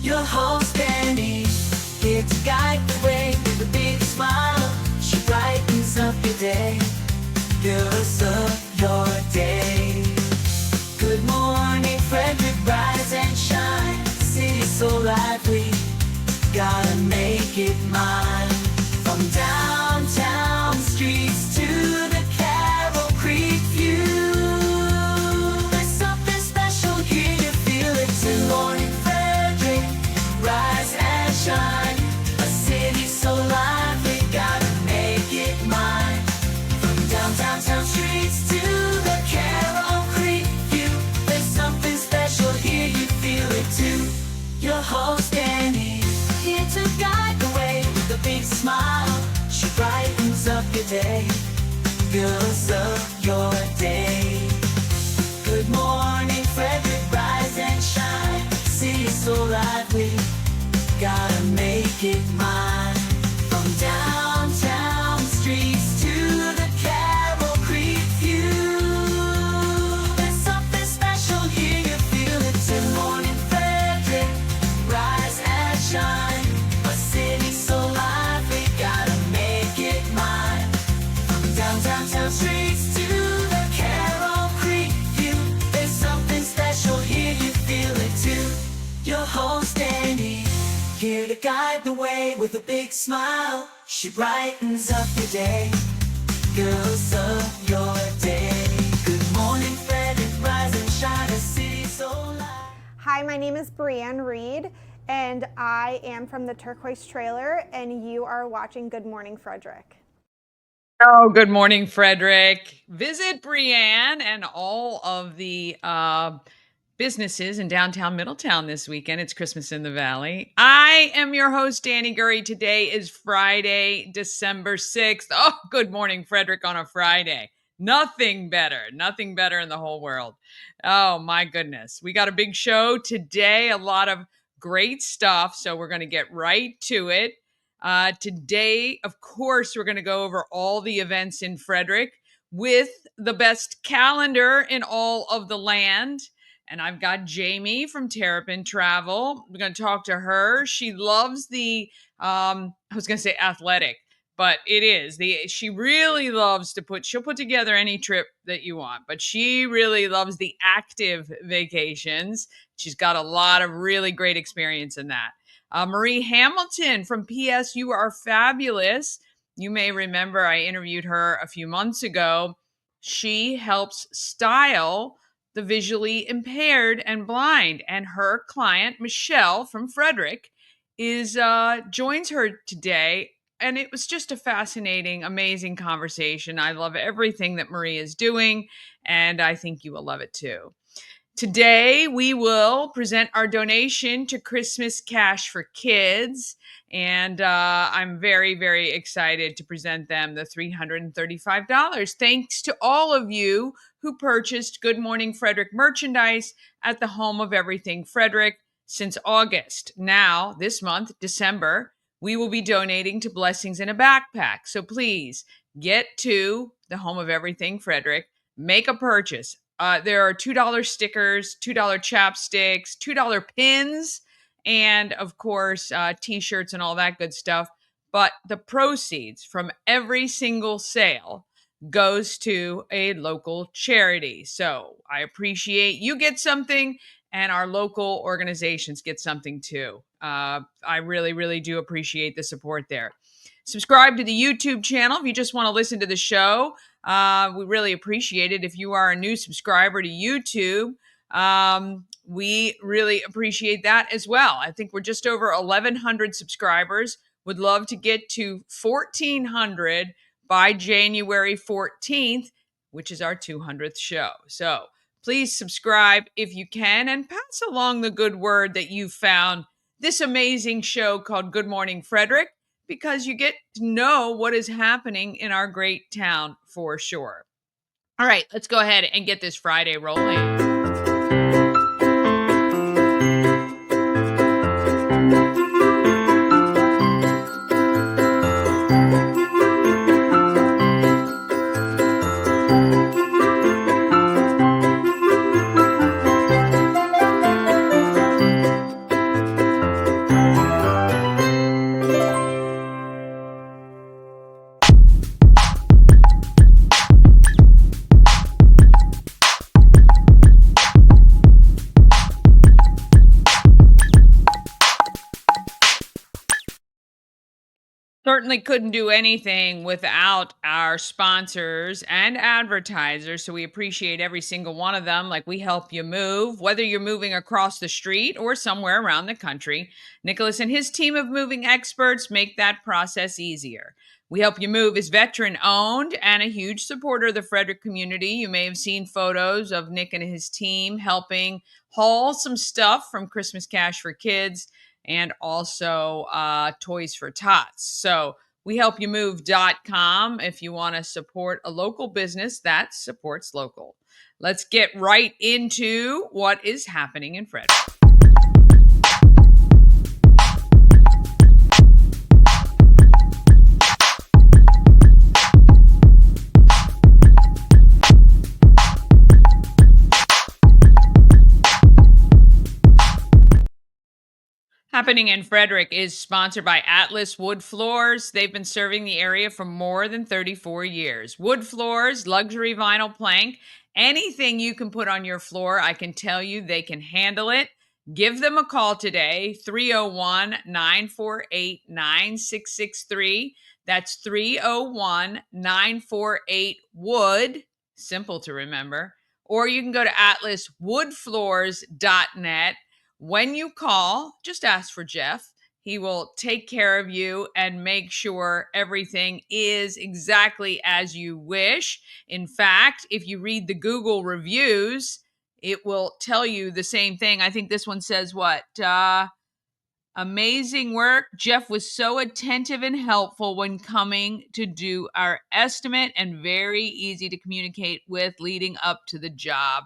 Your host Danny, here to guide the way with a big smile. She brightens up your day, fills up your day. Good morning Frederick, rise and shine. City so lively, gotta make it mine. From downtown streets to the Carroll Creek view, there's something special here, you feel it too. Good morning Frederick, rise and shine. A city so lively, gotta make it mine. From downtown streets to the Carroll Creek view, there's something special here, you feel it too. Your host Annie, here to guide the way with a big smile. She brightens up your day, fills up your day. Good morning Frederick, rise and shine. City so lively, gotta make it mine. From downtown streets to the Carroll Creek view, there's something special here, you feel it too. Good morning Frederick, rise and shine. A city so lively, gotta make it mine. From downtown streets to the Carroll Creek view, there's something special here, you feel it too. Your host Annie, here to guide the way with a big smile. She brightens up your day, fills up your day. Good morning Frederick, rise and shine. A city so lively. Hi, my name is Brianne Reed, and I am from the Turquoise Trailer, and you are watching Good Morning Frederick. Oh, good morning, Frederick. Visit Brianne and all of the businesses in downtown Middletown this weekend. It's Christmas in the Valley. I am your host, Danny Gurry. Today is Friday, December 6th. Oh, good morning, Frederick, on a Friday. Nothing better in the whole world. Oh, my goodness. We got a big show today, a lot of great stuff, so we're going to get right to it. Today, of course, we're going to go over all the events in Frederick with the best calendar in all of the land. And I've got Jaime from Terrapin Travel. We're going to talk to her. She loves the, I was going to say athletic, but it is. She really loves she'll put together any trip that you want, but she really loves the active vacations. She's got a lot of really great experience in that. Marie Hamilton from PS You Are Fabulous. You may remember I interviewed her a few months ago. She helps style the visually impaired and blind, and her client Michelle from Frederick joins her today, and it was just a fascinating, amazing conversation. I love everything that Marie is doing, and I think you will love it too. Today, we will present our donation to Christmas Cash for Kids, and I'm very, very excited to present them the $335. Thanks to all of you who purchased Good Morning Frederick merchandise at the Home of Everything Frederick since August. Now, this month, December, we will be donating to Blessings in a Backpack. So please get to the Home of Everything Frederick, make a purchase. There are $2 stickers, $2 chapsticks, $2 pins, and of course, t-shirts and all that good stuff. But the proceeds from every single sale goes to a local charity. So I appreciate you get something and our local organizations get something too. I really, really do appreciate the support there. Subscribe to the YouTube channel if you just want to listen to the show. We really appreciate it. If you are a new subscriber to YouTube, we really appreciate that as well. I think we're just over 1,100 subscribers. Would love to get to 1,400 by January 14th, which is our 200th show. So please subscribe if you can and pass along the good word that you found this amazing show called Good Morning Frederick, because you get to know what is happening in our great town for sure. All right, let's go ahead and get this Friday rolling. Certainly couldn't do anything without our sponsors and advertisers. So we appreciate every single one of them. Like we help you move, whether you're moving across the street or somewhere around the country. Nicholas and his team of moving experts make that process easier. We Help You Move is veteran owned and a huge supporter of the Frederick community. You may have seen photos of Nick and his team helping haul some stuff from Christmas Cash for Kids and also Toys for Tots. So wehelpyoumove.com if you want to support a local business that supports local. Let's get right into what is happening in Frederick. Happening in Frederick is sponsored by Atlas Wood Floors. They've been serving the area for more than 34 years. Wood floors, luxury vinyl plank, anything you can put on your floor, I can tell you they can handle it. Give them a call today, 301 948 9663. That's 301 948 Wood. Simple to remember. Or you can go to atlaswoodfloors.net. When you call, just ask for Jeff. He will take care of you and make sure everything is exactly as you wish. In fact, if you read the Google reviews, it will tell you the same thing. I think this one says what? Amazing work. Jeff was so attentive and helpful when coming to do our estimate and very easy to communicate with leading up to the job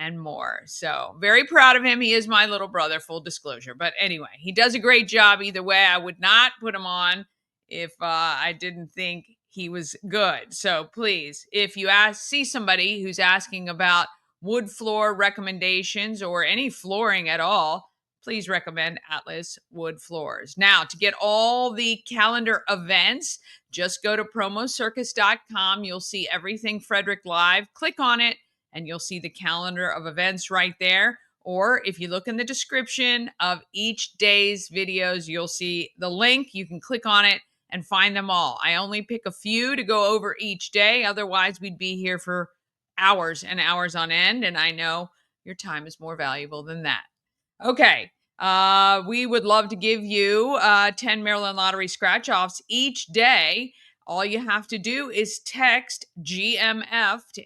and more. So very proud of him. He is my little brother, full disclosure. But anyway, he does a great job either way. I would not put him on if I didn't think he was good. So please, if you see somebody who's asking about wood floor recommendations or any flooring at all, please recommend Atlas Wood Floors. Now, to get all the calendar events, just go to promocircus.com. You'll see everything Frederick Live. Click on it and you'll see the calendar of events right there. Or if you look in the description of each day's videos, you'll see the link. You can click on it and find them all. I only pick a few to go over each day. Otherwise, we'd be here for hours and hours on end. And I know your time is more valuable than that. Okay. We would love to give you 10 Maryland Lottery scratch offs each day. All you have to do is text GMF to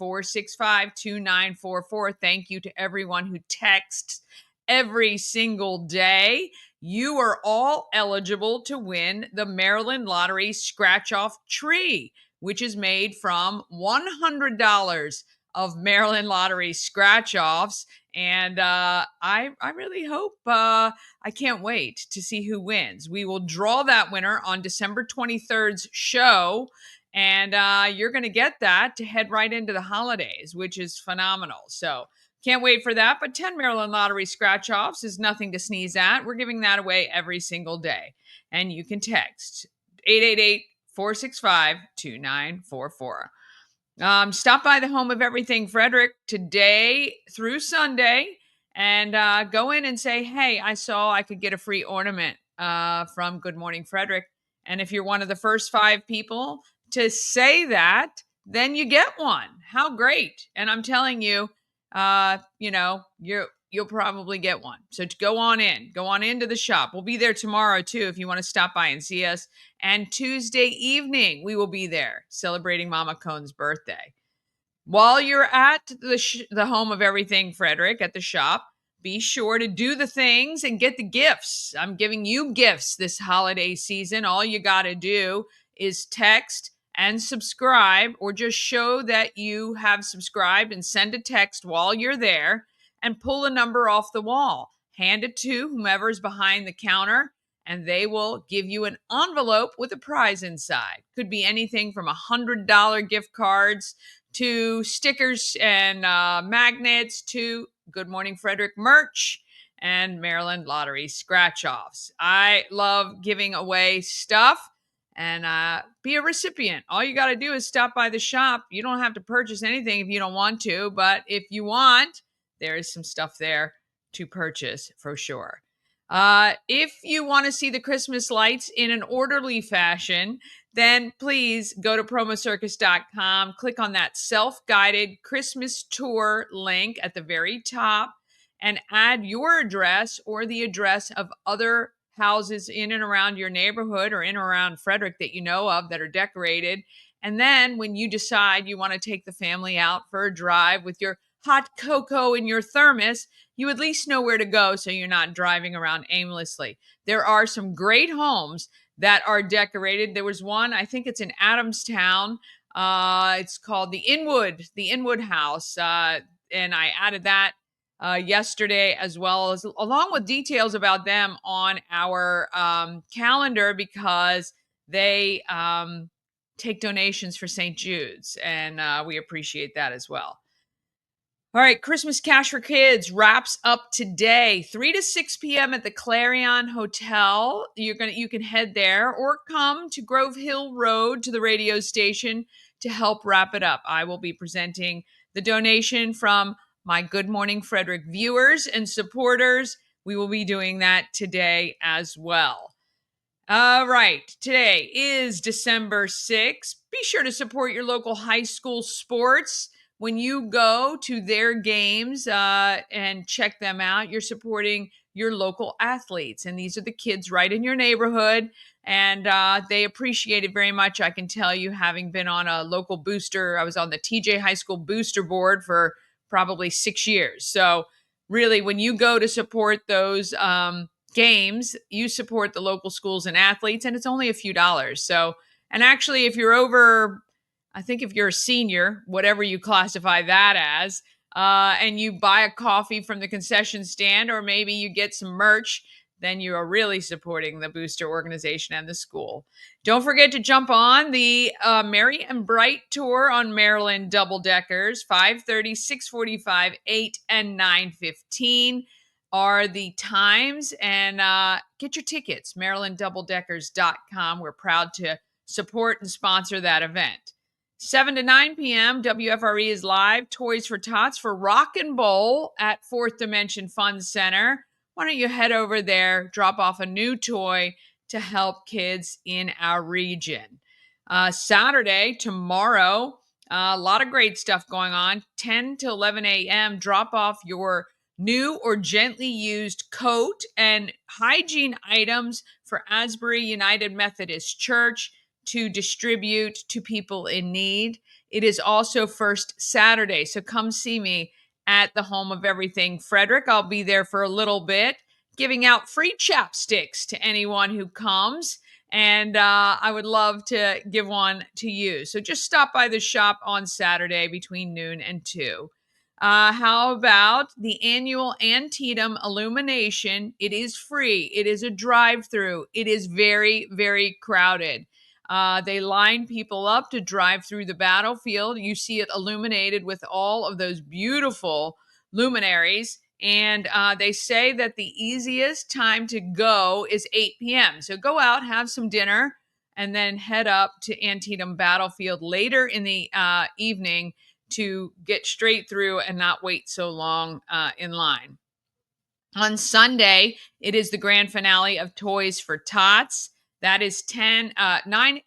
888-465-2944. Thank you to everyone who texts every single day. You are all eligible to win the Maryland Lottery scratch off tree, which is made from $100 of Maryland Lottery scratch offs. And I really hope, I can't wait to see who wins. We will draw that winner on December 23rd's show. And you're going to get that to head right into the holidays, which is phenomenal. So can't wait for that. But 10 Maryland Lottery scratch offs is nothing to sneeze at. We're giving that away every single day. And you can text 888-465-2944. Stop by the Home of Everything Frederick today through Sunday and go in and say, hey, I saw I could get a free ornament from Good Morning Frederick. And if you're one of the first 5 people to say that, then you get one. How great. And I'm telling you, you'll probably get one. So go on into the shop. We'll be there tomorrow too if you want to stop by and see us. And Tuesday evening, we will be there celebrating Mama Cohn's birthday. While you're at the Home of Everything Frederick at the shop, be sure to do the things and get the gifts. I'm giving you gifts this holiday season. All you got to do is text and subscribe, or just show that you have subscribed and send a text while you're there and pull a number off the wall. Hand it to whomever's behind the counter and they will give you an envelope with a prize inside. Could be anything from $100 gift cards to stickers and magnets to Good Morning Frederick merch and Maryland Lottery scratch offs. I love giving away stuff and be a recipient. All you got to do is stop by the shop. You don't have to purchase anything if you don't want to, but if you want, there is some stuff there to purchase for sure. If you want to see the Christmas lights in an orderly fashion, then please go to promocircus.com, click on that self-guided Christmas tour link at the very top, and add your address or the address of other houses in and around your neighborhood or in and around Frederick that you know of that are decorated. And then when you decide you want to take the family out for a drive with your hot cocoa in your thermos, you at least know where to go so you're not driving around aimlessly. There are some great homes that are decorated. There was one, I think it's in Adamstown. It's called the Inwood House. And I added that yesterday, as well as along with details about them on our calendar, because they take donations for St. Jude's, and we appreciate that as well. All right, Christmas Cash for Kids wraps up today, 3 to 6 p.m. at the Clarion Hotel. You can head there or come to Grove Hill Road to the radio station to help wrap it up. I will be presenting the donation from my Good Morning Frederick viewers and supporters. We will be doing that today as well. All right, today is December 6th. Be sure to support your local high school sports. When you go to their games and check them out, you're supporting your local athletes. And these are the kids right in your neighborhood. And they appreciate it very much. I can tell you, having been on a local booster, I was on the TJ High School booster board for probably 6 years. So, really, when you go to support those games, you support the local schools and athletes, and it's only a few dollars. So, and actually, if you're over, I think if you're a senior, whatever you classify that as, and you buy a coffee from the concession stand, or maybe you get some merch, then you are really supporting the booster organization and the school. Don't forget to jump on the Merry and Bright tour on Maryland double deckers, 5:30, 6:45, 8, and 9:15 are the times, and get your tickets, marylanddoubledeckers.com. We're proud to support and sponsor that event. 7 to 9 p.m., WFRE is live, Toys for Tots for Rock and Bowl at Fourth Dimension Fun Center. Why don't you head over there, drop off a new toy to help kids in our region. Saturday, tomorrow, a lot of great stuff going on. 10 to 11 a.m., drop off your new or gently used coat and hygiene items for Asbury United Methodist Church to distribute to people in need. It is also First Saturday, so come see me at the Home of Everything Frederick. I'll be there for a little bit, giving out free chapsticks to anyone who comes, and I would love to give one to you. So just stop by the shop on Saturday between noon and 2. How about the annual Antietam Illumination? It is free. It is a drive-through. It is very, very crowded. They line people up to drive through the battlefield. You see it illuminated with all of those beautiful luminaries. And they say that the easiest time to go is 8 p.m. So go out, have some dinner, and then head up to Antietam Battlefield later in the evening to get straight through and not wait so long in line. On Sunday, it is the grand finale of Toys for Tots. That is 9.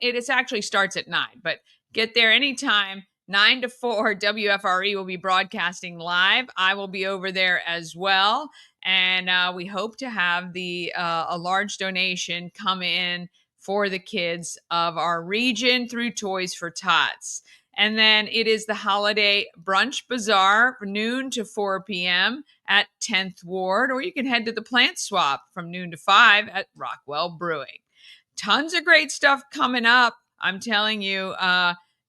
It actually starts at 9, but get there anytime. 9 to 4, WFRE will be broadcasting live. I will be over there as well. And we hope to have a large donation come in for the kids of our region through Toys for Tots. And then it is the holiday brunch bazaar from noon to 4 p.m. at 10th Ward, or you can head to the plant swap from noon to 5 at Rockwell Brewing. Tons of great stuff coming up. I'm telling you,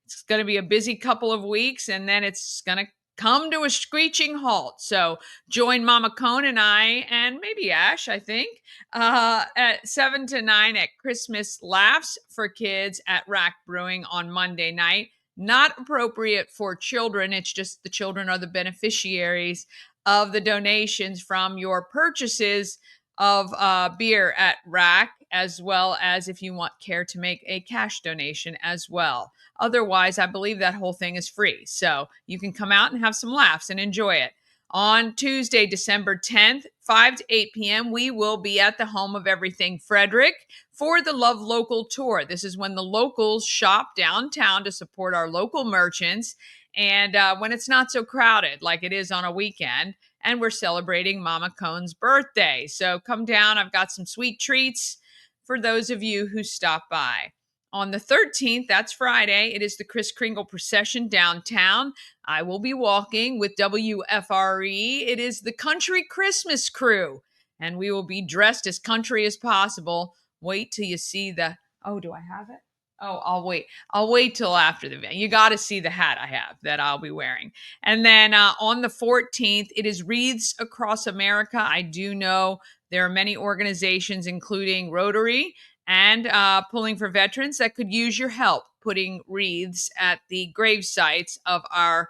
it's going to be a busy couple of weeks, and then it's going to come to a screeching halt. So join Mama Cone and I, and maybe Ash, I think, at 7 to 9 at Christmas Laughs for Kids at Rack Brewing on Monday night. Not appropriate for children. It's just the children are the beneficiaries of the donations from your purchases of beer at Rack, as well as if you want care to make a cash donation as well. Otherwise, I believe that whole thing is free. So you can come out and have some laughs and enjoy it. On Tuesday, December 10th, 5 to 8 p.m., we will be at the Home of Everything Frederick for the Love Local Tour. This is when the locals shop downtown to support our local merchants and when it's not so crowded like it is on a weekend. And we're celebrating Mama Cone's birthday. So come down. I've got some sweet treats for those of you who stop by. On the 13th, that's Friday, it is the Kris Kringle procession downtown. I will be walking with WFRE. It is the Country Christmas Crew, and we will be dressed as country as possible. Wait till you see the, oh, do I have it? Oh, I'll wait. I'll wait till after the event. You got to see the hat I have that I'll be wearing. And then on the 14th, it is Wreaths Across America. I do know there are many organizations, including Rotary and Pulling for Veterans, that could use your help putting wreaths at the grave sites of our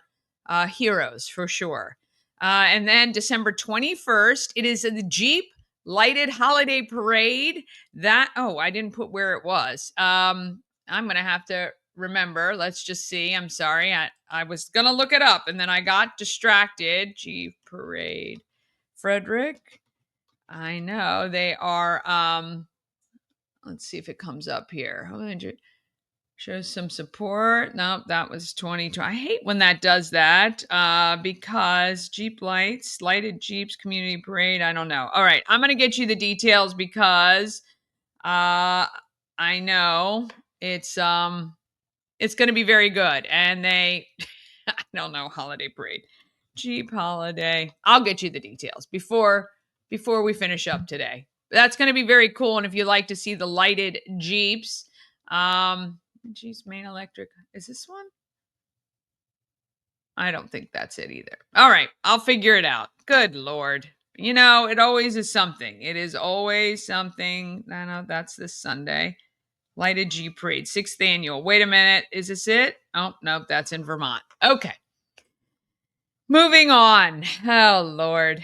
heroes, for sure. And then December 21st, it is the Jeep Lighted Holiday Parade. I didn't put where it was. I'm going to have to remember. Let's just see. I'm sorry. I was going to look it up, and then I got distracted. Jeep Parade Frederick. I know they are, let's see if it comes up here. Shows some support. Nope, that was 2020. I hate when that does that because Jeep Lighted Jeeps Community Parade. I don't know. All right, I'm going to get you the details because I know it's going to be very good. And I don't know, holiday parade. Jeep holiday. I'll get you the details before we finish up today. That's going to be very cool. And if you like to see the lighted Jeeps, Jeeps main electric. Is this one? I don't think that's it either. All right. I'll figure it out. Good Lord. You know, it always is something. It is always something. I know that's this Sunday. Lighted Jeep Parade, 6th annual. Wait a minute. Is this it? Oh, nope. That's in Vermont. Okay. Moving on. Oh, Lord.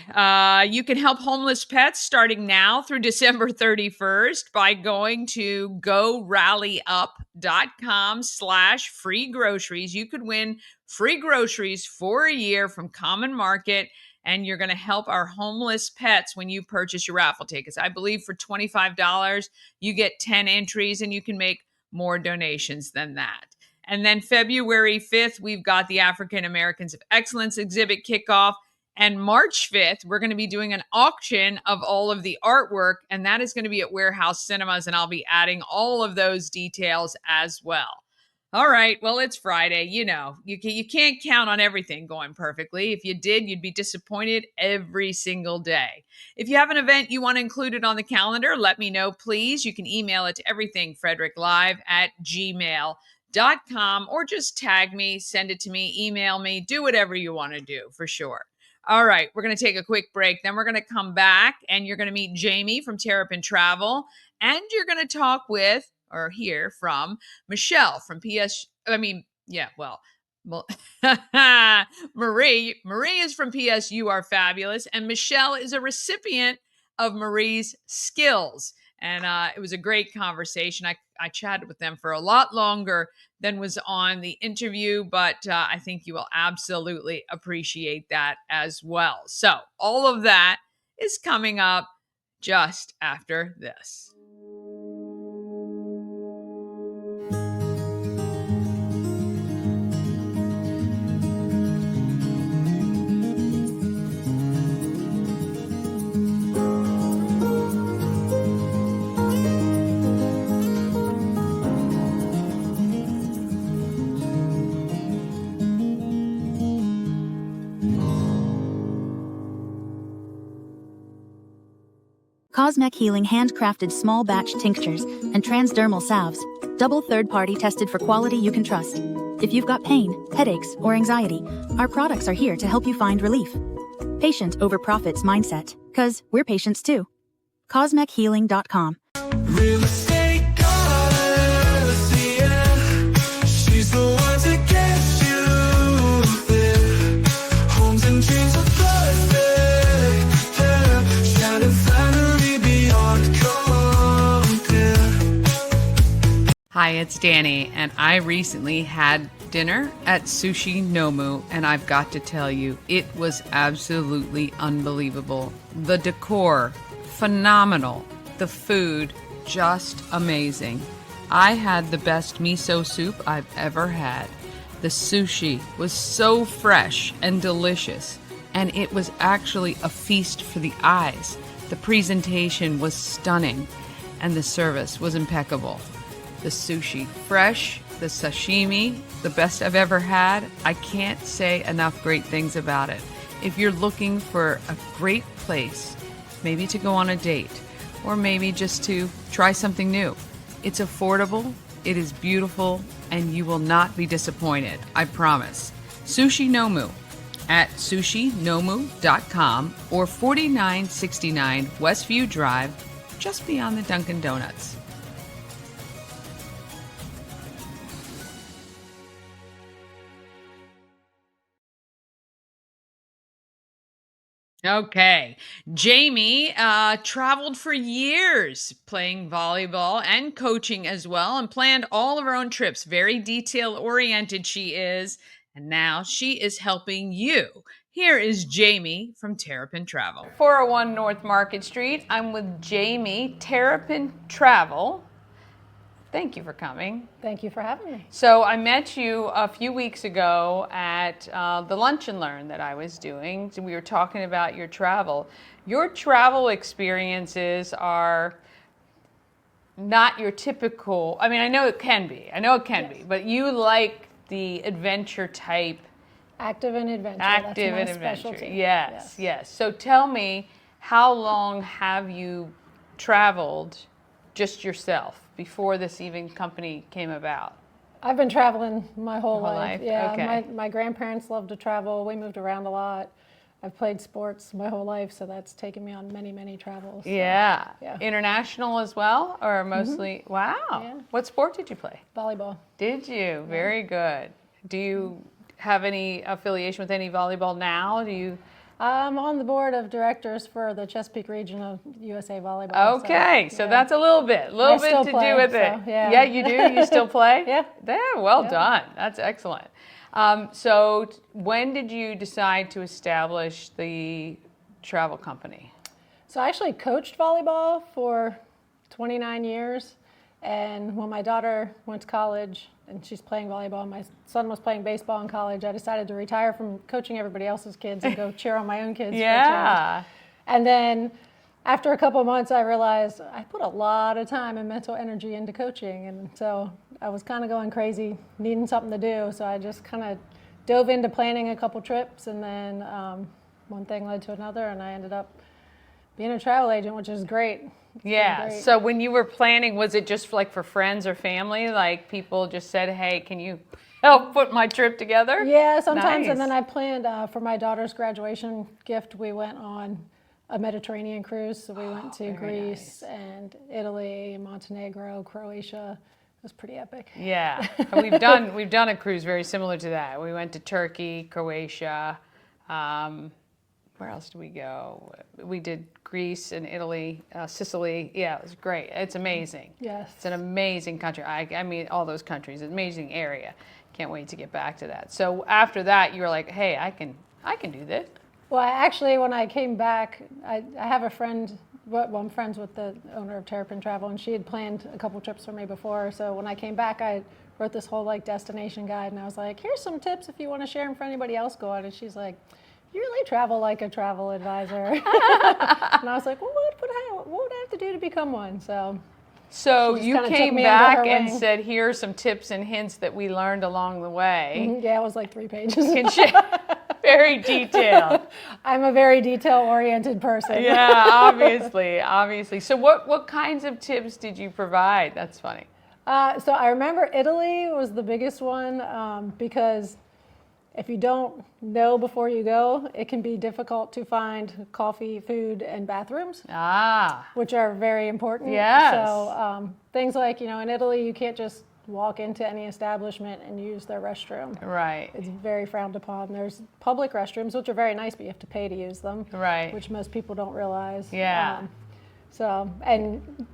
You can help homeless pets starting now through December 31st by going to gorallyup.com/free groceries. You could win free groceries for a year from Common Market, and you're going to help our homeless pets when you purchase your raffle tickets. I believe for $25, you get 10 entries, and you can make more donations than that. And then February 5th, we've got the African Americans of Excellence exhibit kickoff. And March 5th, we're going to be doing an auction of all of the artwork, and that is going to be at Warehouse Cinemas, and I'll be adding all of those details as well. All right, well, it's Friday. You know, you can't count on everything going perfectly. If you did, you'd be disappointed every single day. If you have an event you want included on the calendar, let me know, please. You can email it to everythingfredericklive@gmail.com or just tag me, send it to me, email me, do whatever you want to do for sure. All right, we're going to take a quick break. Then we're going to come back and you're going to meet Jaime from Terrapin Travel, and you're going to talk with or hear from Michelle from Marie is from PS You Are Fabulous, and Michelle is a recipient of Marie's skills. And it was a great conversation. I chatted with them for a lot longer than was on the interview, but I think you will absolutely appreciate that as well. So all of that is coming up just after this. Cosmec Healing handcrafted small batch tinctures and transdermal salves, double third-party tested for quality you can trust. If you've got pain, headaches, or anxiety, our products are here to help you find relief. Patient over profits mindset, 'cause we're patients too. CosmecHealing.com. Real estate goddess, yeah. She's the one to get you there. Homes and dreams are perfect, yeah. Shining flattery beyond compare. Hi, it's Danny, and I recently had dinner at Sushi Nomu, and I've got to tell you, it was absolutely unbelievable. The decor, phenomenal. The food, just amazing. I had the best miso soup I've ever had. The sushi was so fresh and delicious, and it was actually a feast for the eyes. The presentation was stunning, and the service was impeccable. The sushi, fresh, the sashimi, the best I've ever had. I can't say enough great things about it. If you're looking for a great place, maybe to go on a date, or maybe just to try something new, it's affordable, it is beautiful, and you will not be disappointed, I promise. Sushi Nomu at sushinomu.com or 4969 Westview Drive, just beyond the Dunkin' Donuts. Okay. Jaime traveled for years playing volleyball and coaching as well, and planned all of her own trips. Very detail-oriented she is, and now she is helping you. Here is Jaime from Terrapin Travel. 401 North Market Street. I'm with Jaime, Terrapin Travel. Thank you for coming. Thank you for having me. So I met you a few weeks ago at the Lunch and Learn that I was doing. So we were talking about your travel. Your travel experiences are not your typical, I mean, I know it can be. Yes. But you like the adventure type. Active and adventure. Active That's my and adventure. specialty. Yes. So tell me, how long have you traveled just yourself before this even company came about? I've been traveling my whole life. Yeah, okay. my grandparents loved to travel. We moved around a lot. I've played sports my whole life, so that's taken me on many, many travels. So, yeah. yeah. International as well, or mostly? Mm-hmm. Wow. Yeah. What sport did you play? Volleyball. Did you? Very good. Do you have any affiliation with any volleyball now? Do you? I'm on the board of directors for the Chesapeake region of USA Volleyball. Okay, so that's a little bit to do with it. Yeah, you do? You still play? Yeah. Well done. That's excellent. So when did you decide to establish the travel company? So I actually coached volleyball for 29 years. And when my daughter went to college and she's playing volleyball, my son was playing baseball in college, I decided to retire from coaching everybody else's kids and go cheer on my own kids. Yeah. And then after a couple of months, I realized I put a lot of time and mental energy into coaching. And so I was kind of going crazy, needing something to do. So I just kind of dove into planning a couple trips, and then one thing led to another, and I ended up being a travel agent, which is great. Yeah. So when you were planning, was it just like for friends or family? Like people just said, hey, can you help put my trip together? Yeah, sometimes. Nice. And then I planned for my daughter's graduation gift, we went on a Mediterranean cruise. So we went to Greece and Italy, Montenegro, Croatia. It was pretty epic. Yeah. We've done a cruise very similar to that. We went to Turkey, Croatia. Where else did we go? We did Greece and Italy, Sicily. Yeah, it was great. It's amazing. Yes. It's an amazing country. I mean, all those countries, an amazing area. Can't wait to get back to that. So after that, you were like, hey, I can do this. Well, actually, when I came back, I have a friend, well, I'm friends with the owner of Terrapin Travel, and she had planned a couple trips for me before. So when I came back, I wrote this whole destination guide, and I was like, here's some tips if you want to share them for anybody else going. And she's like, you really travel like a travel advisor. And I was like, well, what would I have to do to become one? So you came back and said, here are some tips and hints that we learned along the way. Mm-hmm. Yeah, it was like 3 pages. Very detailed. I'm a very detail-oriented person. Yeah, obviously. So what kinds of tips did you provide? That's funny. So I remember Italy was the biggest one because if you don't know before you go, it can be difficult to find coffee, food, and bathrooms, which are very important. Yes. So things like, in Italy, you can't just walk into any establishment and use their restroom. Right. It's very frowned upon. There's public restrooms, which are very nice, but you have to pay to use them. Right. Which most people don't realize. Yeah. And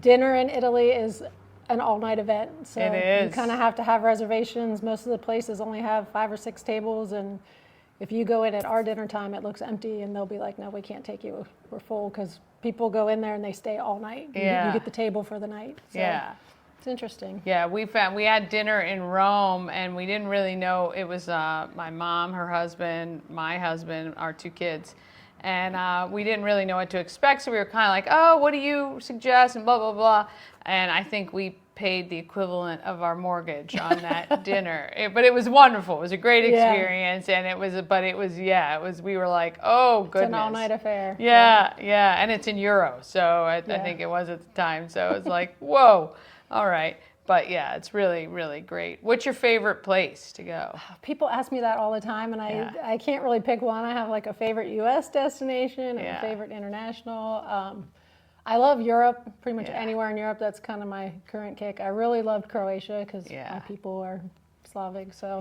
dinner in Italy is an all-night event. So It is. you kind of have to have reservations. Most of the places only have 5 or 6 tables, and if you go in at our dinner time, it looks empty, and they'll be like, no, we can't take you. We're full, because people go in there and they stay all night. Yeah. You get the table for the night. So Yeah. it's interesting. Yeah, we had dinner in Rome, and we didn't really know. It was my mom, her husband, my husband, our 2 kids, and we didn't really know what to expect. So we were kind of like, oh, what do you suggest, and blah blah blah. And I think we paid the equivalent of our mortgage on that dinner. But it was wonderful. It was a great experience, and it was. We were like, oh goodness, It's an all-night affair. Yeah, and it's in euros, so I think it was at the time. So it's like, whoa, all right. But yeah, it's really, really great. What's your favorite place to go? People ask me that all the time, and I can't really pick one. I have like a favorite U.S. destination and a favorite international. I love Europe, pretty much anywhere in Europe. That's kind of my current kick. I really loved Croatia because my people are Slavic. So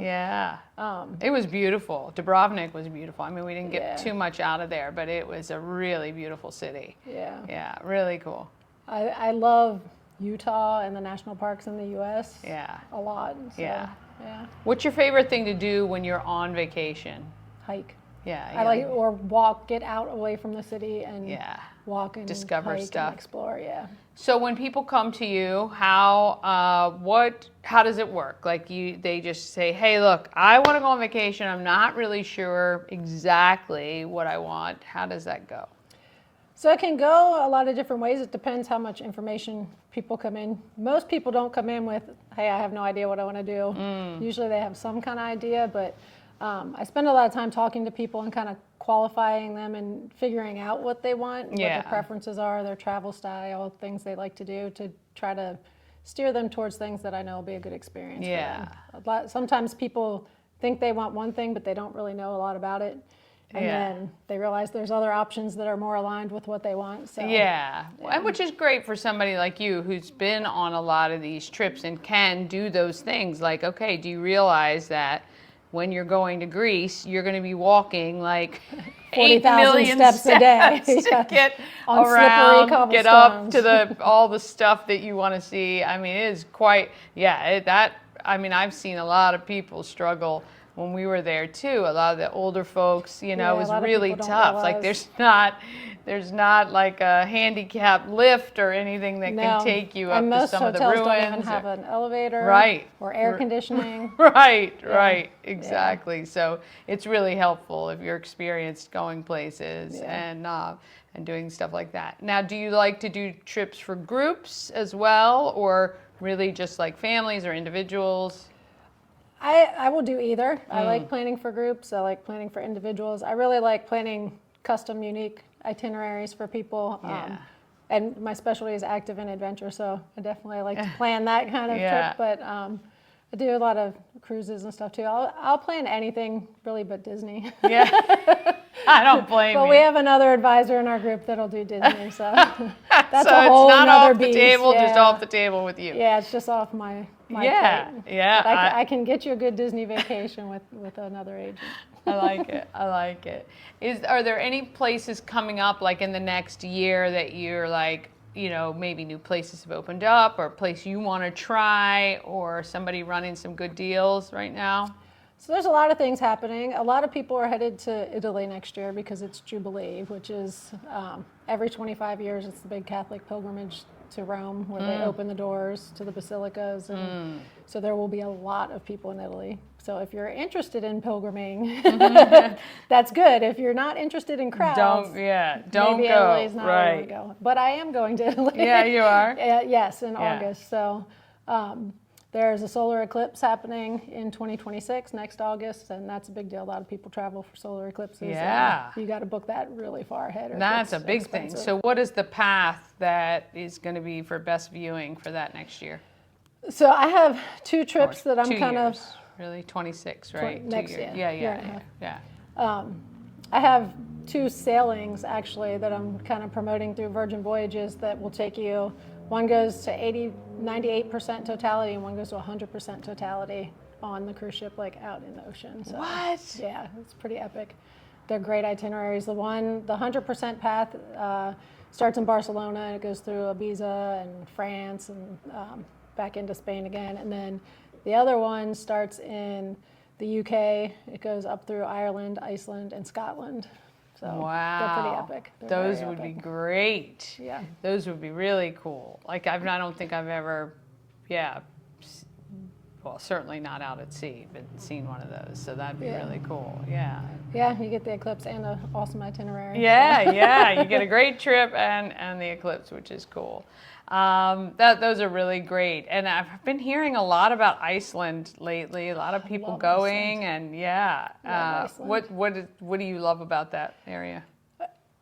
it was beautiful. Dubrovnik was beautiful. I mean, we didn't get too much out of there, but it was a really beautiful city. Yeah, really cool. I love Utah and the national parks in the U.S. a lot. So, yeah. What's your favorite thing to do when you're on vacation? Hike. Yeah. I like, or walk, get out away from the city and walk and discover hike stuff, and explore. Yeah. So when people come to you, how does it work? Like they just say, hey, look, I want to go on vacation. I'm not really sure exactly what I want. How does that go? So it can go a lot of different ways. It depends how much information people come in. Most people don't come in with, hey, I have no idea what I want to do. Usually they have some kind of idea, but I spend a lot of time talking to people and kind of qualifying them and figuring out what they want, what their preferences are, their travel style, things they like to do, to try to steer them towards things that I know will be a good experience for them. Sometimes people think they want one thing, but they don't really know a lot about it. And then they realize there's other options that are more aligned with what they want. So, and which is great for somebody like you who's been on a lot of these trips and can do those things. Like, okay, do you realize that when you're going to Greece, you're going to be walking like 40,000 steps a day to get on around, slippery get up to cobblestones. all the stuff that you want to see. I mean, it is quite, I've seen a lot of people struggle when we were there too. A lot of the older folks, it was really tough. Like there's not like a handicap lift or anything that can take you up to some of the ruins. And most hotels don't even have an elevator or air conditioning. Right, exactly. So it's really helpful if you're experienced going places and doing stuff like that. Now, do you like to do trips for groups as well, or really just like families or individuals? I will do either. I like planning for groups. I like planning for individuals. I really like planning custom, unique itineraries for people. And my specialty is active and adventure, so I definitely like to plan that kind of trip. But I do a lot of cruises and stuff too. I'll plan anything really but Disney. I don't blame you. But we have another advisor in our group that'll do Disney, so that's so a whole it's not nother off the beast. table, just off the table with you. Yeah, it's just off my plate. I can get you a good Disney vacation with another agent. I like it. Are there any places coming up like in the next year that you're like, maybe new places have opened up, or a place you want to try, or somebody running some good deals right now? So there's a lot of things happening. A lot of people are headed to Italy next year because it's Jubilee, which is every 25 years. It's the big Catholic pilgrimage to Rome, where they open the doors to the basilicas, and so there will be a lot of people in Italy. So if you're interested in pilgriming, that's good. If you're not interested in crowds, don't maybe go. Italy's not where you want to go. But I am going to Italy. Yeah, you are. Yes, in August. So there's a solar eclipse happening in 2026, next August, and that's a big deal. A lot of people travel for solar eclipses. Yeah. You got to book that really far ahead. That's a big thing. So what is the path that is going to be for best viewing for that next year? So I have 2 trips that I'm kind of... Really, 26, right? Next year. Yeah. I have 2 sailings, actually, that I'm kind of promoting through Virgin Voyages that will take you... One goes to 98% totality, and one goes to 100% totality on the cruise ship, like out in the ocean. So, what? Yeah, it's pretty epic. They're great itineraries. The 100% path starts in Barcelona, and it goes through Ibiza and France and back into Spain again. And then the other one starts in the UK. It goes up through Ireland, Iceland, and Scotland. So they're pretty epic. Those would be great. Yeah. Those would be really cool. Like I don't think I've ever, well, certainly not out at sea, but seen one of those. So that'd be really cool. Yeah. Yeah, you get the eclipse and an awesome itinerary. Yeah, you get a great trip and the eclipse, which is cool. Those are really great. And I've been hearing a lot about Iceland lately. A lot of people going, and what do you love about that area?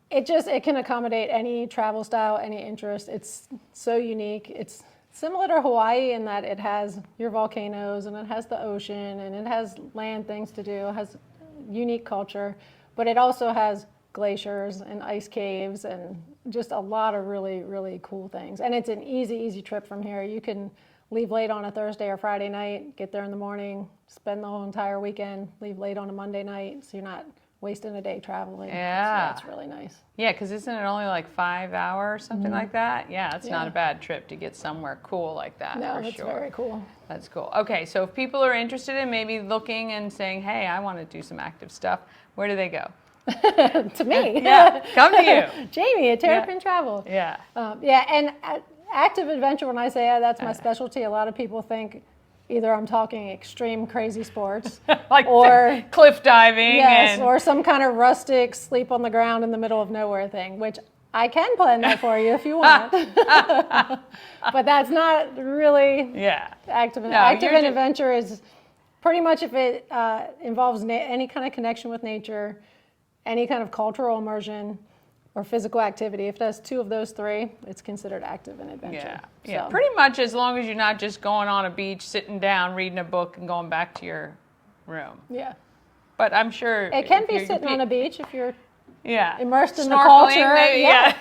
It can accommodate any travel style, any interest. It's so unique. It's similar to Hawaii in that it has your volcanoes and it has the ocean and it has land things to do. It has unique culture, but it also has glaciers and ice caves and just a lot of really, really cool things. And it's an easy trip from here. You can leave late on a Thursday or Friday night, get there in the morning, spend the whole entire weekend, leave late on a Monday night, so you're not wasting a day traveling. Yeah. So that's really nice. Yeah, because isn't it only like 5 hours, something like that? Yeah, it's not a bad trip to get somewhere cool like that. No, for that's sure. very cool. That's cool. Okay, so if people are interested in maybe looking and saying, hey, I want to do some active stuff, where do they go? To me. Yeah, come to you. Jamie at Terrapin Travel. Yeah. And active adventure, when I say that's my specialty, a lot of people think either I'm talking extreme crazy sports Like or cliff diving. yes, and or some kind of rustic sleep on the ground in the middle of nowhere thing, which I can plan that for you if you want. But that's not really active. Active and adventure is pretty much if it involves any kind of connection with nature, any kind of cultural immersion, or physical activity. If that's two of those three, it's considered active and adventure. Yeah, So. pretty much as long as you're not just going on a beach, sitting down, reading a book, and going back to your room. Yeah. But I'm sure It can be sitting on a beach if you're immersed in the Snorkeling, culture. maybe, Yeah.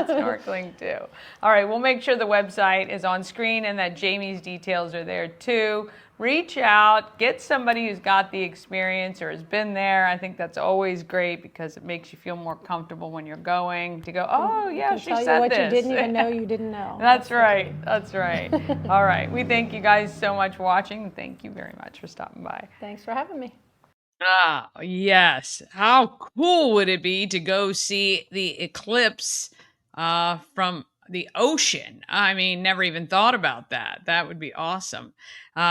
Snorkeling too. All right, we'll make sure the website is on screen and that Jamie's details are there too. Reach out, get somebody who's got the experience or has been there. I think that's always great because it makes you feel more comfortable when you're going to go, oh yeah, she tell said you what this. you didn't even know you didn't know. That's right. All right, we thank you guys so much for watching. Thank you very much for stopping by. Thanks for having me. Ah, yes. How cool would it be to go see the eclipse from the ocean? I mean, never even thought about that. That would be awesome.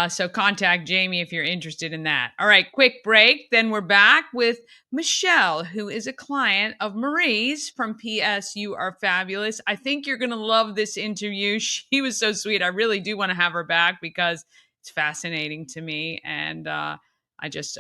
So contact Jamie if you're interested in that. All right, quick break. Then we're back with Michelle, who is a client of Marie's from PS You Are Fabulous. I think you're going to love this interview. She was so sweet. I really do want to have her back because it's fascinating to me. And I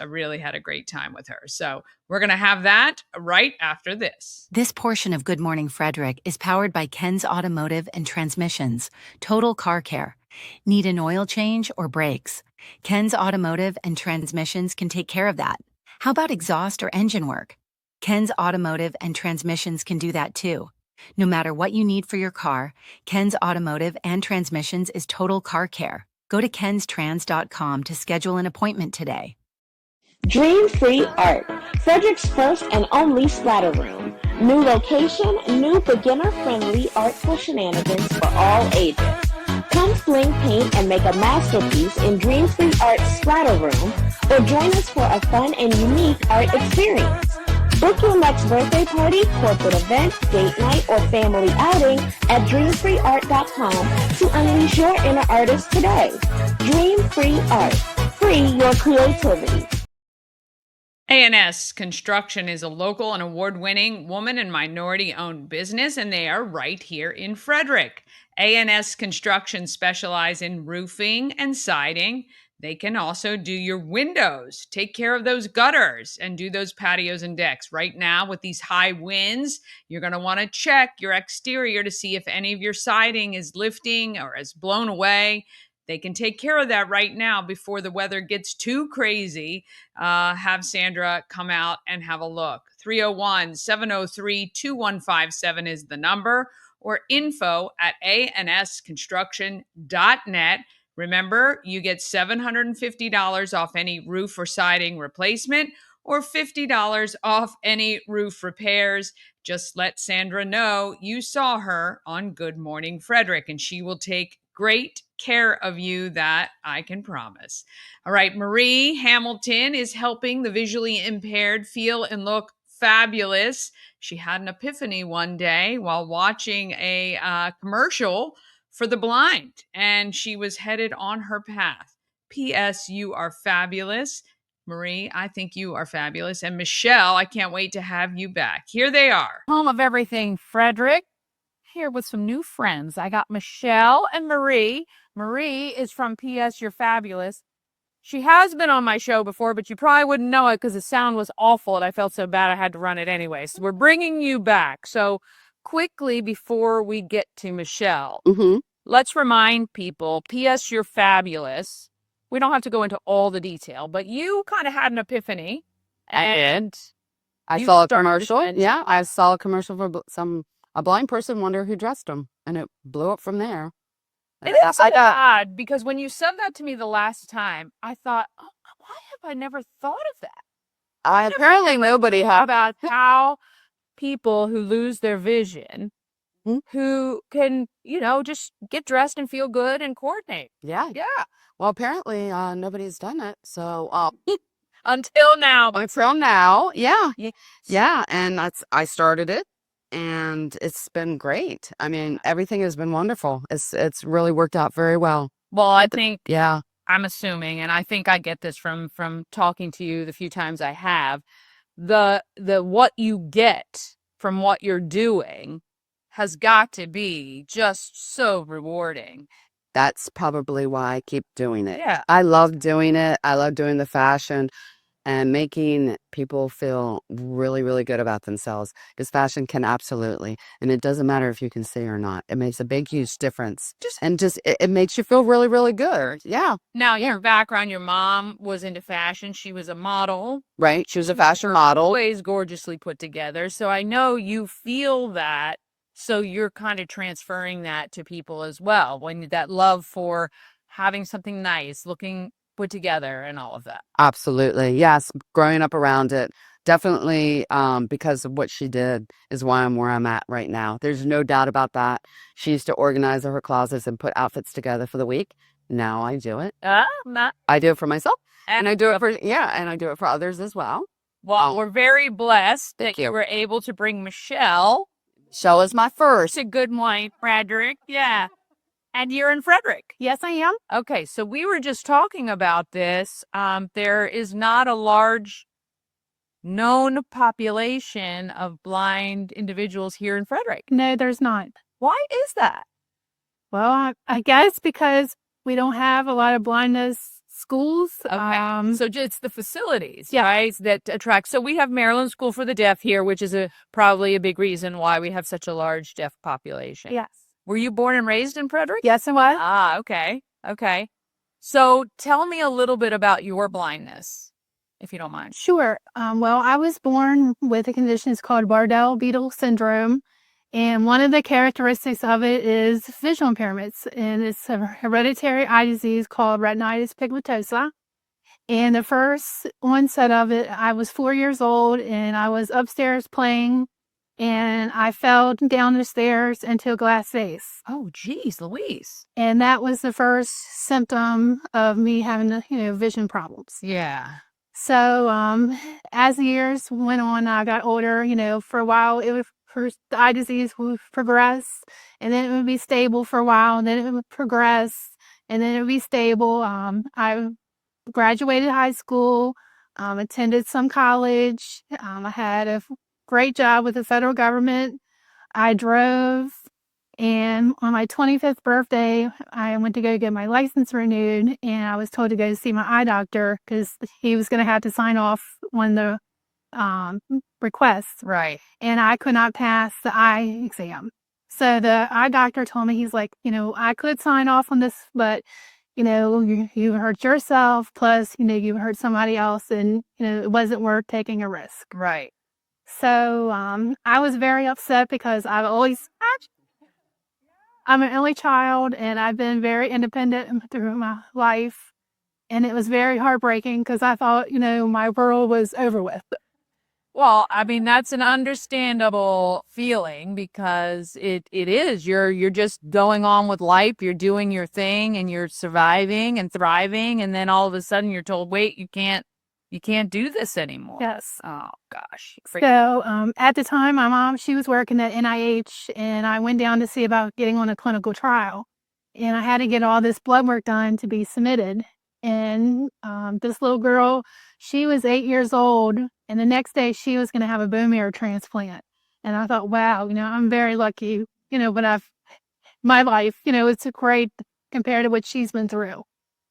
really had a great time with her. So we're going to have that right after this. This portion of Good Morning Frederick is powered by Ken's Automotive and Transmissions, Total Car Care. Need an oil change or brakes? Ken's Automotive and Transmissions can take care of that. How about exhaust or engine work? Ken's Automotive and Transmissions can do that too. No matter what you need for your car, Ken's Automotive and Transmissions is Total Car Care. Go to kenstrans.com to schedule an appointment today. Dream Free Art, Frederick's first and only splatter room. New location, new beginner-friendly artful shenanigans for all ages. Come fling paint and make a masterpiece in Dream Free Art's splatter room, or join us for a fun and unique art experience. Book your next birthday party, corporate event, date night, or family outing at dreamfreeart.com to unleash your inner artist today. Dream Free Art. Free your creativity. A&S Construction is a local and award-winning woman and minority-owned business, and they are right here in Frederick. A&S Construction specialize in roofing and siding. They can also do your windows, take care of those gutters, and do those patios and decks. Right now, with these high winds, you're going to want to check your exterior to see if any of your siding is lifting or is blown away. They can take care of that right now before the weather gets too crazy. Have Sandra come out and have a look. 301-703-2157 is the number, or info@ansconstruction.net. Remember, you get $750 off any roof or siding replacement or $50 off any roof repairs. Just let Sandra know you saw her on Good Morning Frederick, and she will take great care of you, that I can promise. All right, Marie Hamilton is helping the visually impaired feel and look fabulous. She had an epiphany one day while watching a commercial for the blind, and she was headed on her path. P.S. You are fabulous. Marie, I think you are fabulous. And Michelle, I can't wait to have you back. Here they are. Home of Everything Frederick, here with some new friends. I got Michelle and Marie. Marie is from P.S. You're Fabulous. She has been on my show before, but you probably wouldn't know it because the sound was awful and I felt so bad I had to run it anyway. So we're bringing you back. So quickly, before we get to Michelle, let's remind people, P.S. You're Fabulous. We don't have to go into all the detail, but you kind of had an epiphany. And I saw a commercial. Yeah, I saw a commercial for a blind person wonder who dressed them, and it blew up from there. It is so odd because when you said that to me the last time, I thought, oh, why have I never thought of that? Apparently nobody had. About how people who lose their vision, who can, just get dressed and feel good and coordinate. Yeah. Well, apparently nobody's done it. So until now. Until now, yeah. Yeah, and I started it, and it's been great. I mean, everything has been wonderful. It's really worked out very well. Well, I think Yeah. I'm assuming, and I think I get this from talking to you the few times I have, the what you get from what you're doing has got to be just so rewarding. That's probably why I keep doing it. Yeah. I love doing it. I love doing the fashion and making people feel really, really good about themselves. Because fashion can absolutely, and it doesn't matter if you can see or not. It makes a big, huge difference. It makes you feel really, really good. Yeah. Now, your background, your mom was into fashion. She was a model. Right. She was a fashion model. Always gorgeously put together. So I know you feel that. So you're kind of transferring that to people as well. When that love for having something nice, looking put together and all of that. Absolutely. Yes. Growing up around it. Definitely because of what she did is why I'm where I'm at right now. There's no doubt about that. She used to organize her closets and put outfits together for the week. Now I do it. I do it for myself. And I do it for others as well. Well, we're very blessed that you were able to bring Michelle. Michelle is my first. To Good Morning Frederick. Yeah. And you're in Frederick. Yes, I am. Okay, so we were just talking about this. There is not a large known population of blind individuals here in Frederick. No, there's not. Why is that? Well, I guess because we don't have a lot of blindness schools. Okay. So it's the facilities, right, that attract. So we have Maryland School for the Deaf here, which is probably a big reason why we have such a large deaf population. Yes. Were you born and raised in Frederick? Yes, I was. Ah, okay. Okay. So tell me a little bit about your blindness, if you don't mind. Sure. Well, I was born with a condition it's called Bardet-Biedl syndrome. And one of the characteristics of it is visual impairments. And it's a hereditary eye disease called retinitis pigmentosa. And the first onset of it, I was 4 years old and I was upstairs playing and I fell down the stairs into a glass vase. Oh, geez, Louise. And that was the first symptom of me having, vision problems. Yeah. So as the years went on, I got older, for a while, the eye disease would progress, and then it would be stable for a while, and then it would progress, and then it would be stable. I graduated high school, attended some college. I had a great job with the federal government. I drove, and on my 25th birthday, I went to go get my license renewed, and I was told to go see my eye doctor because he was going to have to sign off on the requests. Right. And I could not pass the eye exam. So the eye doctor told me, he's like, I could sign off on this, but, you hurt yourself, plus, you hurt somebody else, and, it wasn't worth taking a risk. Right. So I was very upset because I'm an only child, and I've been very independent through my life. And it was very heartbreaking because I thought, my world was over with. Well, I mean, that's an understandable feeling because it is. You're just going on with life, you're doing your thing and you're surviving and thriving, and then all of a sudden you're told, "Wait, you can't do this anymore." Yes. Oh gosh. So at the time, my mom, she was working at NIH, and I went down to see about getting on a clinical trial. And I had to get all this blood work done to be submitted. And this little girl, she was 8 years old, and the next day she was going to have a bone marrow transplant. And I thought, wow, I'm very lucky, but my life, it's great compared to what she's been through.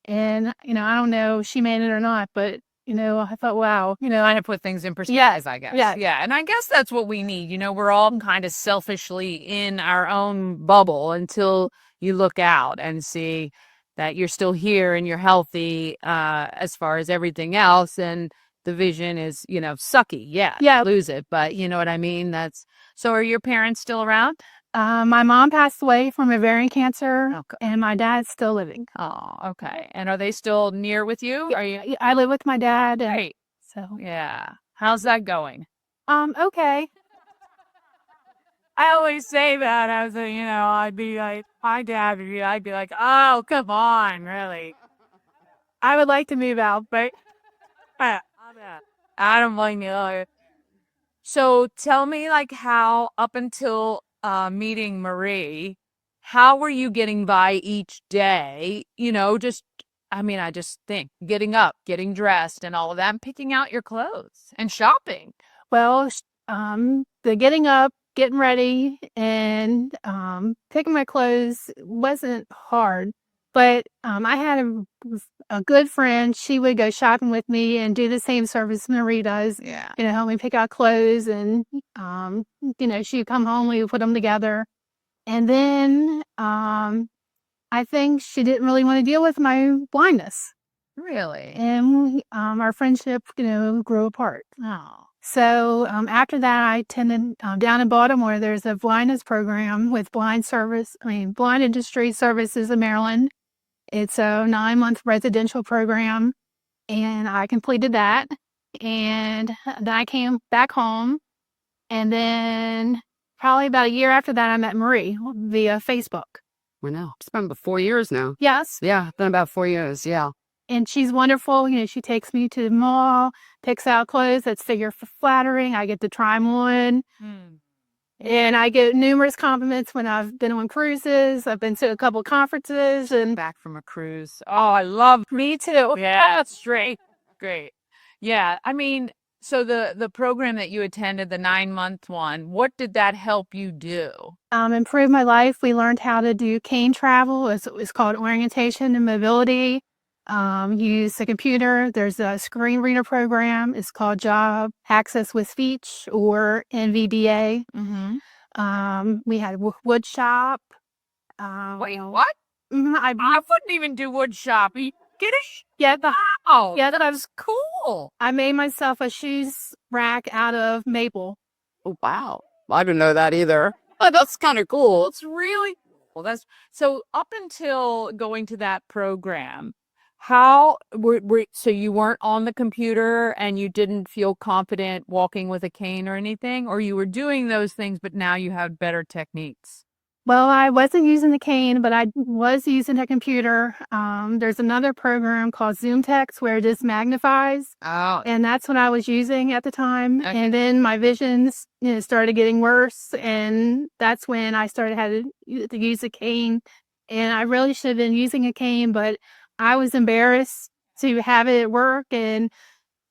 And, I don't know if she made it or not, but, I thought, wow, Kind of put things in perspective, yes, I guess. yes. Yeah. And I guess that's what we need. We're all kind of selfishly in our own bubble until you look out and see that you're still here and you're healthy as far as everything else. And the vision is, sucky. Yeah. Yeah. Lose it. But you know what I mean? So are your parents still around? My mom passed away from ovarian cancer, Okay. and my dad's still living. Oh, okay. And are they still near with you? Are you? I live with my dad, and Great. so Yeah. How's that going? okay. I always say that as I'd be like, my dad, I'd be like, oh, come on, really? I would like to move out, but I don't blame you. So tell me, like, how up until meeting Marie, how were you getting by each day? I just think getting up, getting dressed, and all of that, and picking out your clothes and shopping. well, the getting up, getting ready, and picking my clothes wasn't hard. But I had a good friend. She would go shopping with me and do the same service Marie does. Yeah. Help me pick out clothes, and she'd come home. We would put them together, and then I think she didn't really want to deal with my blindness, Really? and our friendship, grew apart. Oh. So after that, I attended down in Baltimore. There's a blindness program with Blind Industry Services of Maryland. It's a 9-month residential program, and I completed that. And then I came back home, and then probably about a year after that, I met Marie via Facebook. I know. It's been about 4 years now. Yes. Yeah, been about 4 years. Yeah. And she's wonderful. She takes me to the mall, picks out clothes that's flattering. I get to try them on. And I get numerous compliments when I've been on cruises. I've been to a couple conferences and Back from a cruise. Oh, I love. me too. Yeah, that's great. Great. Yeah. I mean, so the program that you attended, the 9-month one, what did that help you do? Improved my life. We learned how to do cane travel. It's called orientation and mobility. Use the computer. There's a screen reader program. It's called Job Access with Speech, or NVDA. We had wood shop. Wait, what? I wouldn't even do wood shop. Are you kidding? Yeah, Oh, yeah, that was cool. I made myself a shoes rack out of maple. Oh, wow. I didn't know that either. Oh, that's kind of cool. It's really cool. That's so up until going to that program, how so you weren't on the computer and you didn't feel confident walking with a cane or anything, or you were doing those things, but now you have better techniques? Well, I wasn't using the cane, but I was using a computer. There's another program called Zoom Text where it just magnifies, Oh, and that's what I was using at the time. Okay. And then my visions, started getting worse, and that's when I started having to use a cane. And I really should have been using a cane, but I was embarrassed to have it at work, and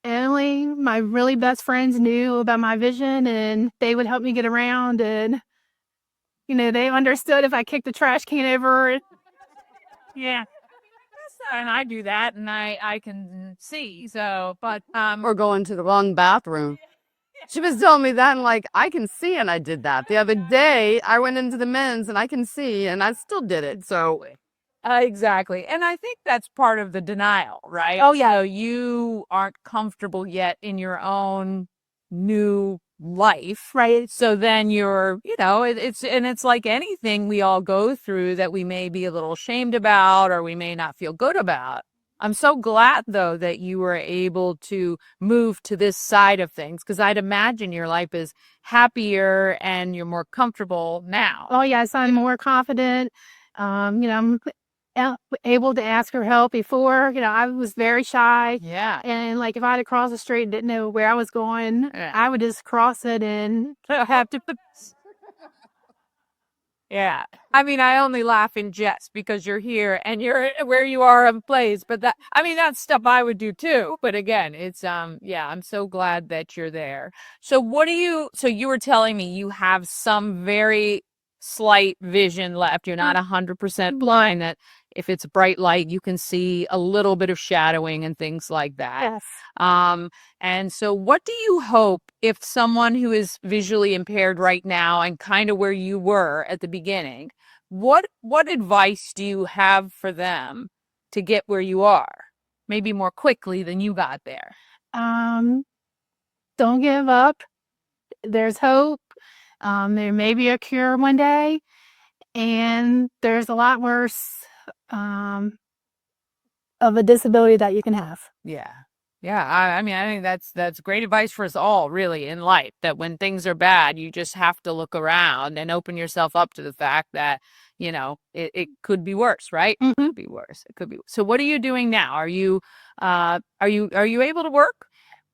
only my really best friends knew about my vision, and they would help me get around, and they understood if I kicked the trash can over. yeah. And I do that, and I can see. So, but Or going to the wrong bathroom. She was telling me that, and like, I can see, and I did that. The other day, I went into the men's, and I can see, and I still did it. So, exactly. And I think that's part of the denial, right? Oh, yeah. So you aren't comfortable yet in your own new life. Right. So then you're, it's like anything we all go through that we may be a little ashamed about or we may not feel good about. I'm so glad, though, that you were able to move to this side of things, because I'd imagine your life is happier and you're more comfortable now. Oh, yes, I'm more confident. I'm able to ask for help. Before, I was very shy. Yeah. And like if I had to cross the street and didn't know where I was going, Yeah. I would just cross it and have to. Yeah. I mean, I only laugh in jest because you're here and you're where you are of place. But that's stuff I would do too. But again, it's, yeah, I'm so glad that you're there. So so you were telling me you have some very slight vision left. You're not 100% blind, that if it's bright light, you can see a little bit of shadowing and things like that. Yes. And so what do you hope, if someone who is visually impaired right now and kind of where you were at the beginning, what advice do you have for them to get where you are? Maybe more quickly than you got there. Don't give up. There's hope. There may be a cure one day, and there's a lot worse of a disability that you can have. Yeah. Yeah. I mean, I think that's great advice for us all, really, in life, that when things are bad, you just have to look around and open yourself up to the fact that, it could be worse, right? It could be worse. It could be. So what are you doing now? Are you able to work?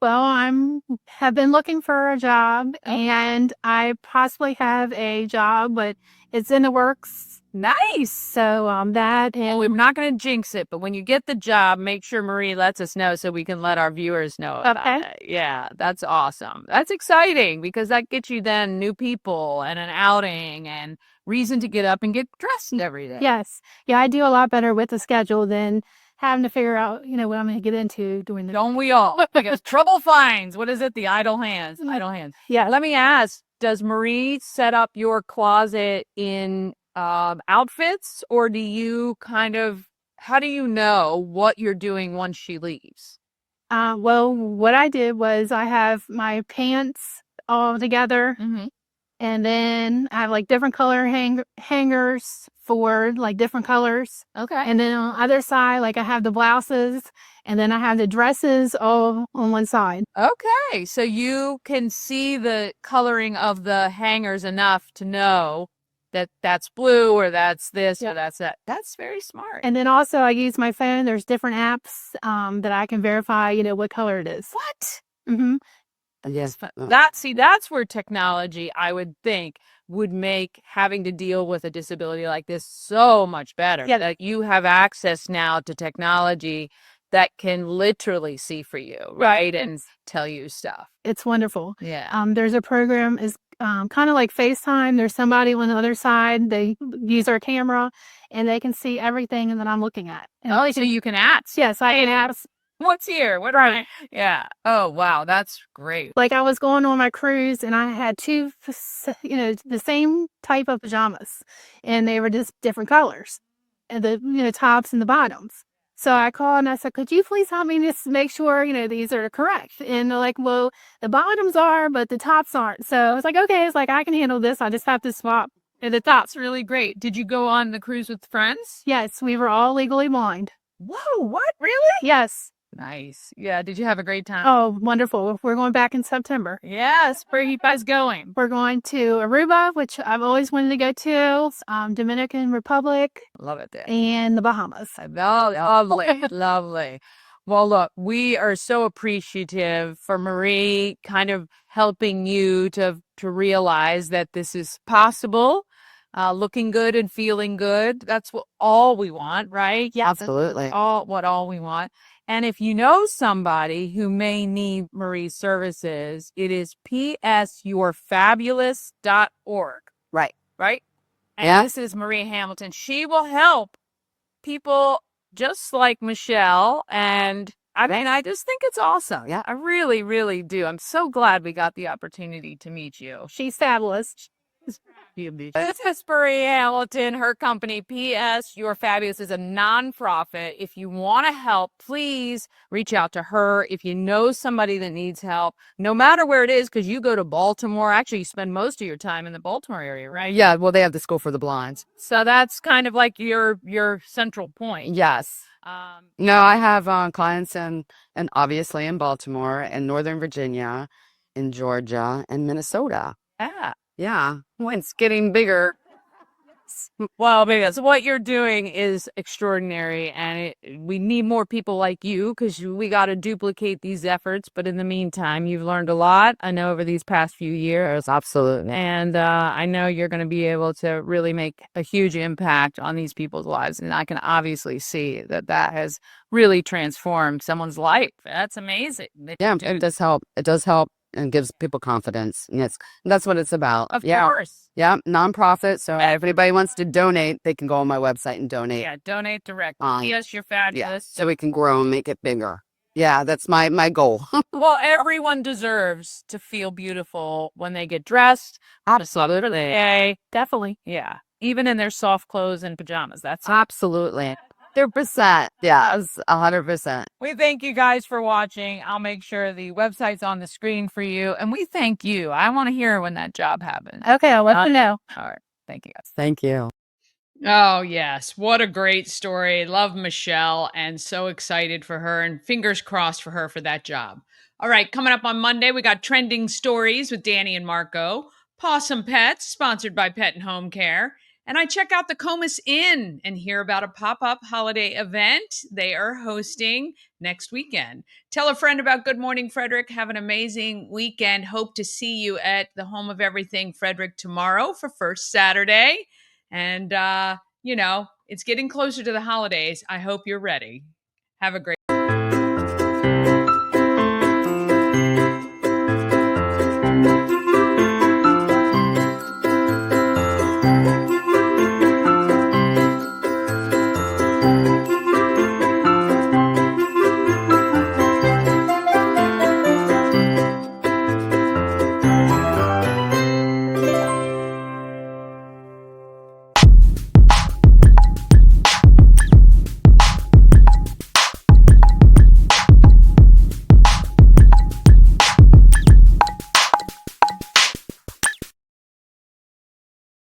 Well, have been looking for a job, and I possibly have a job, but it's in the works. Nice. So that, and we're not going to jinx it, but when you get the job, make sure Marie lets us know so we can let our viewers know about it. Yeah, that's awesome. That's exciting, because that gets you then new people and an outing and reason to get up and get dressed every day. Yes. Yeah, I do a lot better with the schedule than having to figure out, what I'm going to get into during the. Don't we all? Because trouble finds, what is it? The idle hands. Idle hands. Yeah. Let me ask, does Marie set up your closet in outfits, or do you how do you know what you're doing once she leaves? Well, what I did was I have my pants all together. And then I have like different color hangers for like different colors. Okay. And then on the other side, like I have the blouses, and then I have the dresses all on one side. Okay. So you can see the coloring of the hangers enough to know that that's blue, or that's this, or that's that. That's very smart. And then also I use my phone. There's different apps that I can verify, what color it is. What? Mm-hmm. Yes. That's where technology, I would think, would make having to deal with a disability like this so much better. Yeah. That you have access now to technology that can literally see for you, right? And tell you stuff. It's wonderful. Yeah. There's a program, is kind of like FaceTime. There's somebody on the other side. They use our camera, and they can see everything that I'm looking at. And so you can ask. Yes, I can ask. What's here? What right? Yeah. Oh, wow. That's great. Like I was going on my cruise, and I had two, the same type of pajamas, and they were just different colors, and the tops and the bottoms. So I called and I said, could you please help me just make sure, these are correct? And they're like, well, the bottoms are, but the tops aren't. So I was like, okay, it's like, I can handle this. I just have to swap the tops. Really great. Did you go on the cruise with friends? Yes, we were all legally blind. Whoa, what? Really? Yes. Nice. Yeah. Did you have a great time? Oh, wonderful. We're going back in September. Yes. Where are you guys going? We're going to Aruba, which I've always wanted to go to, Dominican Republic. Love it there. And the Bahamas. Oh, lovely. Lovely. Well, look, we are so appreciative for Marie kind of helping you to realize that this is possible. Looking good and feeling good. That's all we want, right? Yeah, absolutely. All we want. And if you know somebody who may need Marie's services, it is psyourfabulous.org. Right. Right? And Yeah. this is Marie Hamilton. She will help people just like Michelle. And I mean, I just think it's awesome. Yeah. I really, really do. I'm so glad we got the opportunity to meet you. She's fabulous. This is Marie Hamilton, her company, P.S. You're Fabulous is a nonprofit. If you want to help, please reach out to her. If you know somebody that needs help, no matter where it is, because you go to Baltimore. Actually, you spend most of your time in the Baltimore area, right? Yeah, well, they have the School for the Blind. So that's kind of like your central point. Yes. No, I have clients and obviously in Baltimore and Northern Virginia, in Georgia and Minnesota. Yeah. Yeah, well, it's getting bigger. Well, because what you're doing is extraordinary, and we need more people like you because we got to duplicate these efforts. But in the meantime, you've learned a lot, I know, over these past few years. Absolutely. And I know you're going to be able to really make a huge impact on these people's lives. And I can obviously see that that has really transformed someone's life. That's amazing. Yeah, it does help. It does help and gives people confidence. And that's what it's about. Of course. Yeah, nonprofit. So if anybody wants to donate, they can go on my website and donate. Yeah, donate directly. Yes, you're fabulous. Yeah, so we can grow and make it bigger. Yeah, that's my goal. Well, everyone deserves to feel beautiful when they get dressed. Absolutely. Definitely. Yeah. Even in their soft clothes and pajamas. That's Absolutely. 100%. Yes, 100%. We thank you guys for watching. I'll make sure the website's on the screen for you. And we thank you. I want to hear when that job happens. Okay, I'll let you know. All right. Thank you guys. Thank you. Oh, yes. What a great story. Love Michelle and so excited for her and fingers crossed for her for that job. All right, coming up on Monday, we got Trending Stories with Danny and Marco, Possum Pets, sponsored by Pet and Home Care. And I check out the Comus Inn and hear about a pop-up holiday event they are hosting next weekend. Tell a friend about Good Morning Frederick. Have an amazing weekend. Hope to see you at the Home of Everything Frederick tomorrow for First Saturday. And, it's getting closer to the holidays. I hope you're ready. Have a great